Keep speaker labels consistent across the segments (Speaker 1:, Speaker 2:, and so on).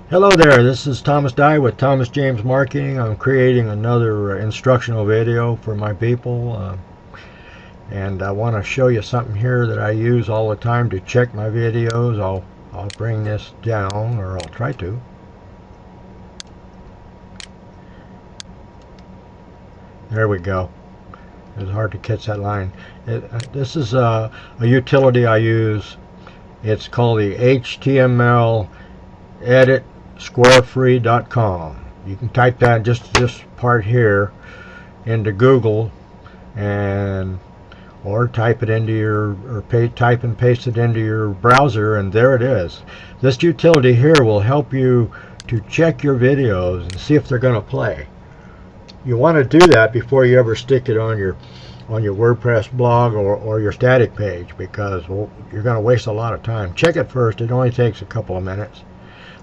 Speaker 1: Hello there, this is Thomas Dye with Thomas James Marketing. I'm creating another instructional video for my people, and I want to show you something here that I use all the time to check my videos. I'll bring this down, or I'll try to. There we go. It's hard to catch that line. This is a utility I use. It's called the HTML edit squarefree.com. You can type that, just this part here, into Google, and or type it into your, type and paste it into your browser, and there it is. This utility here will help you to check your videos and see if they're going to play. You want to do that before you ever stick it on your WordPress blog or your static page, because you're going to waste a lot of time. Check it first. It only takes a couple of minutes.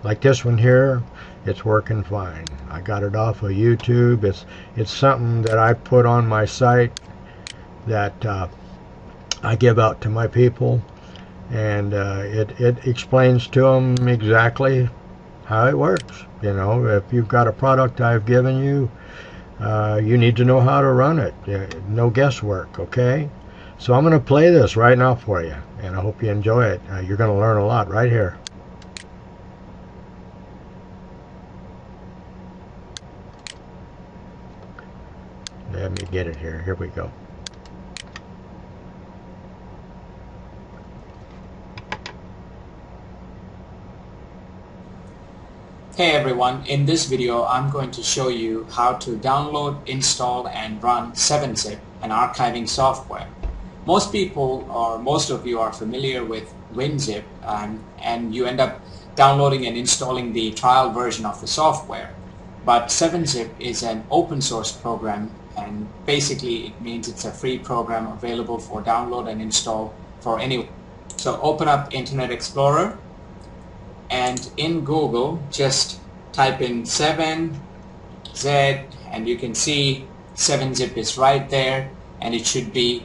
Speaker 1: Like this one here, it's working fine. I got it off of YouTube. It's something that I put on my site that I give out to my people, and it explains to them exactly how it works. You know, if you've got a product I've given you, you need to know how to run it. No guesswork, okay? So I'm going to play this right now for you, and I hope you enjoy it. You're going to learn a lot right here. Let me get it here. Here we go.
Speaker 2: Hey everyone, in this video I'm going to show you how to download, install and run 7Zip, an archiving software. Most people, or most of you, are familiar with WinZip, and you end up downloading and installing the trial version of the software. But 7Zip is an open source program, and basically it means it's a free program available for download and install for anyone. So open up Internet Explorer, and in Google just type in 7Z, and you can see 7Zip is right there, and it should be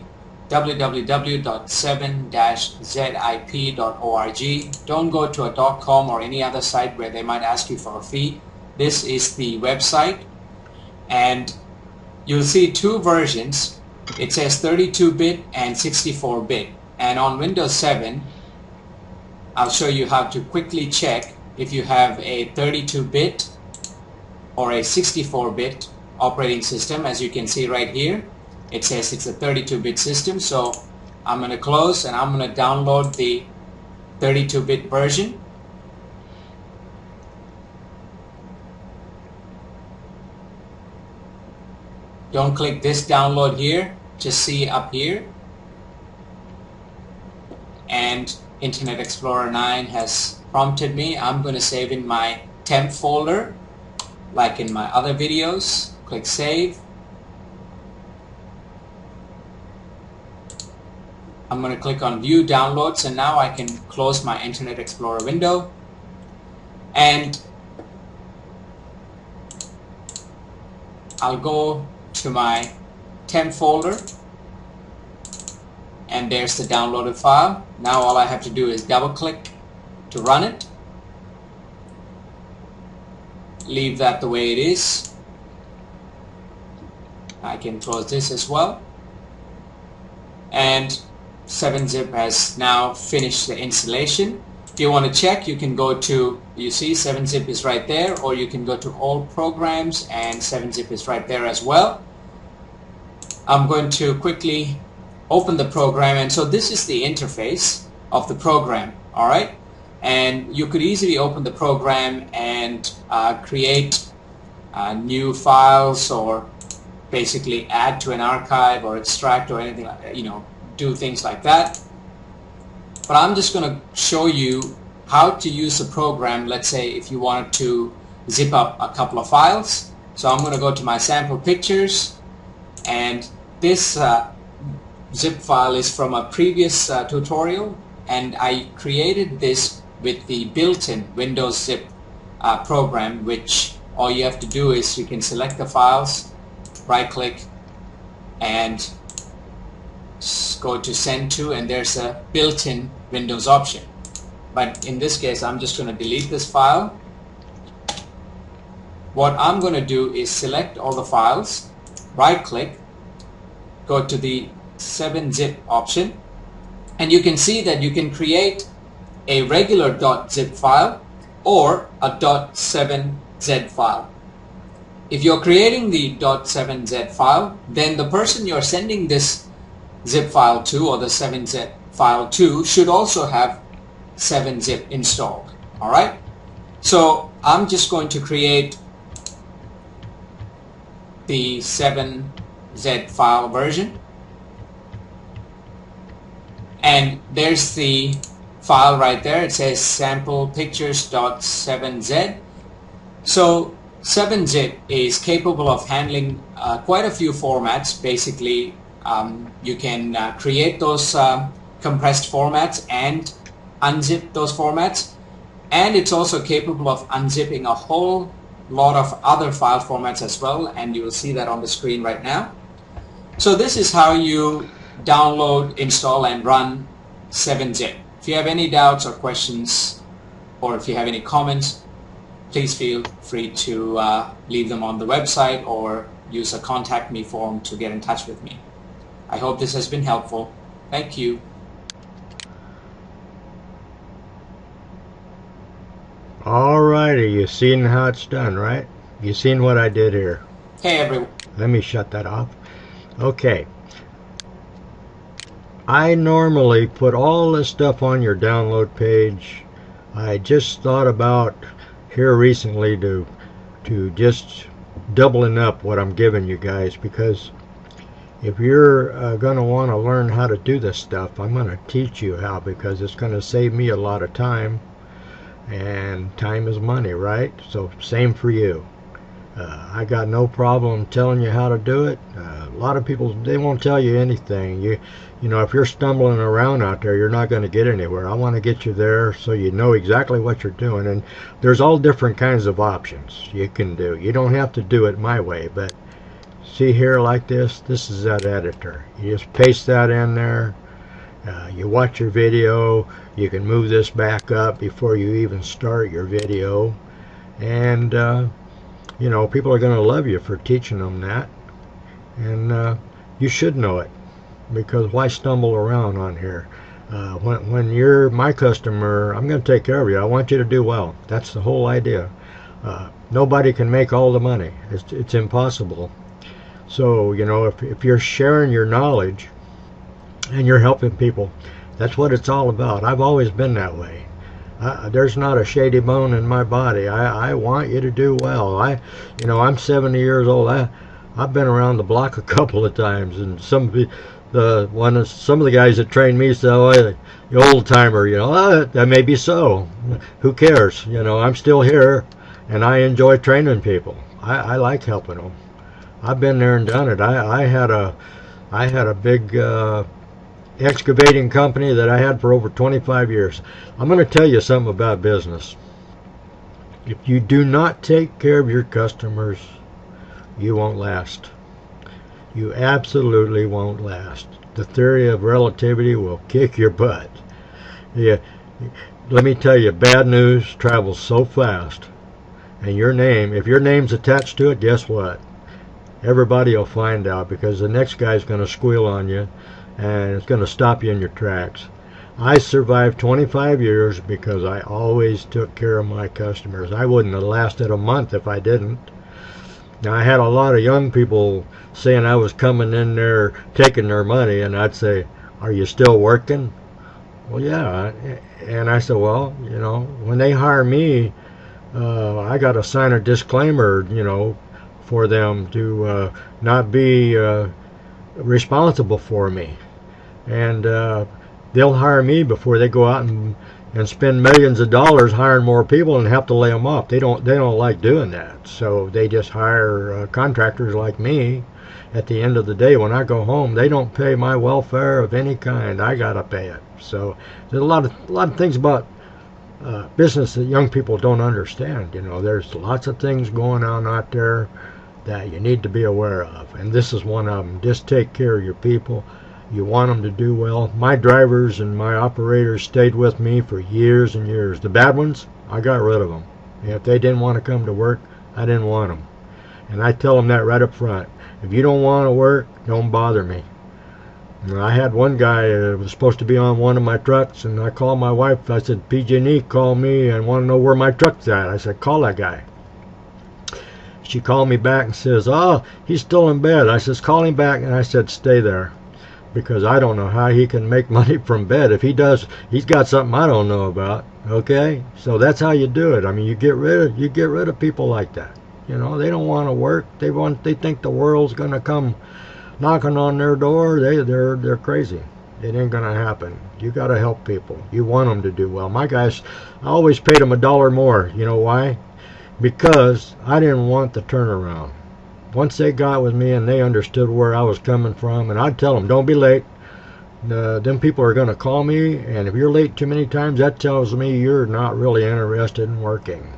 Speaker 2: www.7-zip.org. Don't go to a .com or any other site where they might ask you for a fee. This is the website, and you'll see two versions. It says 32-bit and 64-bit, and on Windows 7 I'll show you how to quickly check if you have a 32-bit or a 64-bit operating system. As you can see right here, it says it's a 32-bit system, so I'm going to close and I'm going to download the 32-bit version. Don't click this download here, just see up here, and Internet Explorer 9 has prompted me. I'm going to save in my temp folder like in my other videos. Click save. I'm going to click on view downloads, and now I can close my Internet Explorer window, and I'll go to my temp folder, and there's the downloaded file. Now all I have to do is double click to run it. Leave that the way it is. I can close this as well, and 7Zip has now finished the installation. If you want to check, you can go to, you see 7Zip is right there, or you can go to all programs and 7Zip is right there as well. I'm going to quickly open the program, and so this is the interface of the program, alright? And you could easily open the program and create new files, or basically add to an archive or extract or anything like that, you know, do things like that. But I'm just going to show you how to use the program. Let's say if you wanted to zip up a couple of files. So I'm going to go to my sample pictures, and this zip file is from a previous tutorial, and I created this with the built-in Windows Zip program, which all you have to do is you can select the files, right click, and go to send to, and there's a built-in Windows option. But in this case I'm just going to delete this file, what I'm going to do is select all the files, right click, go to the 7-zip option, and you can see that you can create a regular .zip file or a .7z file. If you're creating the .7z file, then the person you're sending this zip file to, or the 7-zip file to, should also have 7-zip installed. Alright, so I'm just going to create the 7z file version, and there's the file right there. It says sample pictures.7z. So 7-zip is capable of handling quite a few formats. Basically, you can create those compressed formats and unzip those formats, and it's also capable of unzipping a whole lot of other file formats as well, and you will see that on the screen right now. So this is how you download, install, and run 7-zip. If you have any doubts or questions, or if you have any comments, please feel free to leave them on the website or use a contact me form to get in touch with me. I hope this has been helpful. Thank you.
Speaker 1: Alrighty, you seen how it's done, right? You seen what I did here.
Speaker 2: Hey everyone.
Speaker 1: Let me shut that off. Okay. I normally put all this stuff on your download page. I just thought about here recently to just doubling up what I'm giving you guys, because if you're going to want to learn how to do this stuff, I'm going to teach you how, because it's going to save me a lot of time, and time is money, right? So same for you. I got no problem telling you how to do it. A lot of people, they won't tell you anything. You know, if you're stumbling around out there, you're not going to get anywhere. I want to get you there so you know exactly what you're doing. And there's all different kinds of options you can do. You don't have to do it my way, but see here like this is that editor. You just paste that in there. You watch your video. You can move this back up before you even start your video. And you know, people are going to love you for teaching them that, and you should know it, because why stumble around on here? When you're my customer, I'm going to take care of you. I want you to do well. That's the whole idea. Nobody can make all the money. It's impossible. So, you know, if you're sharing your knowledge and you're helping people, that's what it's all about. I've always been that way. There's not a shady bone in my body. I want you to do well. You know, I'm 70 years old. I've been around the block a couple of times, and some of the guys that trained me say, "Oh, the old timer." You know, that may be so. Who cares? You know, I'm still here, and I enjoy training people. I like helping them. I've been there and done it. I had a big excavating company that I had for over 25 years. I'm going to tell you something about business. If you do not take care of your customers, you won't last. You absolutely won't last. The theory of relativity will kick your butt. Yeah, let me tell you, bad news travels so fast. And if your name's attached to it, guess what? Everybody will find out, because the next guy's going to squeal on you, and it's going to stop you in your tracks. I survived 25 years because I always took care of my customers. I wouldn't have lasted a month if I didn't. Now, I had a lot of young people saying I was coming in there taking their money, and I'd say, "Are you still working?" "Well, yeah." And I said, "Well, you know, when they hire me, I got to sign a disclaimer, you know, for them to not be responsible for me, and they'll hire me before they go out and spend millions of dollars hiring more people and have to lay them off. They don't like doing that, so they just hire contractors like me. At the end of the day, when I go home, they don't pay my welfare of any kind. I gotta pay it. So there's a lot of things about business that young people don't understand. You know, there's lots of things going on out there that you need to be aware of, and this is one of them. Just take care of your people. You want them to do well. My drivers and my operators stayed with me for years and years. The bad ones, I got rid of them. If they didn't want to come to work, I didn't want them. And I tell them that right up front. If you don't want to work, don't bother me. And I had one guy was supposed to be on one of my trucks, and I called my wife. I said, PG&E called me and want to know where my truck's at. I said, call that guy. She called me back and says, oh, he's still in bed. I says, call him back. And I said, stay there, because I don't know how he can make money from bed. If he does, he's got something I don't know about. Okay, so that's how you do it. I mean, you get rid of people like that. You know, they don't want to work. They think the world's going to come knocking on their door. They're crazy. It ain't going to happen. You got to help people. You want them to do well. My guys, I always paid them $1 more. You know why? Because I didn't want the turnaround. Once they got with me and they understood where I was coming from, and I'd tell them, don't be late. Them people are going to call me, and if you're late too many times, that tells me you're not really interested in working.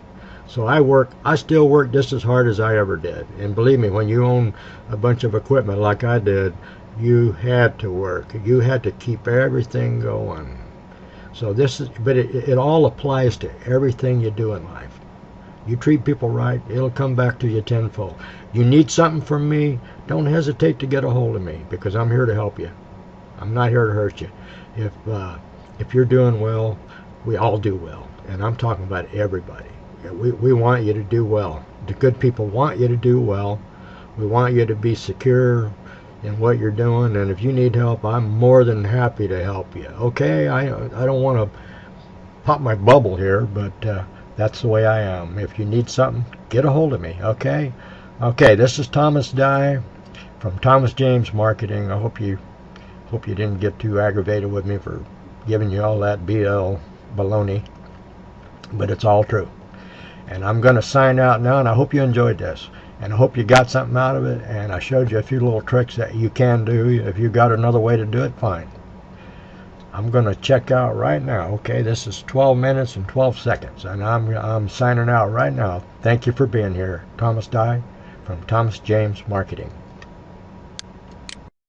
Speaker 1: So I still work just as hard as I ever did. And believe me, when you own a bunch of equipment like I did, you had to work. You had to keep everything going. So but it all applies to everything you do in life. You treat people right, it'll come back to you tenfold. You need something from me, don't hesitate to get a hold of me, because I'm here to help you. I'm not here to hurt you. If you're doing well, we all do well. And I'm talking about everybody. We want you to do well. The good people want you to do well. We want you to be secure in what you're doing. And if you need help, I'm more than happy to help you. Okay, I don't want to pop my bubble here, but that's the way I am. If you need something, get a hold of me. Okay. This is Thomas Dye from Thomas James Marketing. I hope you didn't get too aggravated with me for giving you all that BL baloney, but it's all true. And I'm going to sign out now, and I hope you enjoyed this, and I hope you got something out of it, and I showed you a few little tricks that you can do. If you got another way to do it, fine. I'm going to check out right now. Okay, this is 12 minutes and 12 seconds, and I'm signing out right now. Thank you for being here. Thomas Dye from Thomas James Marketing.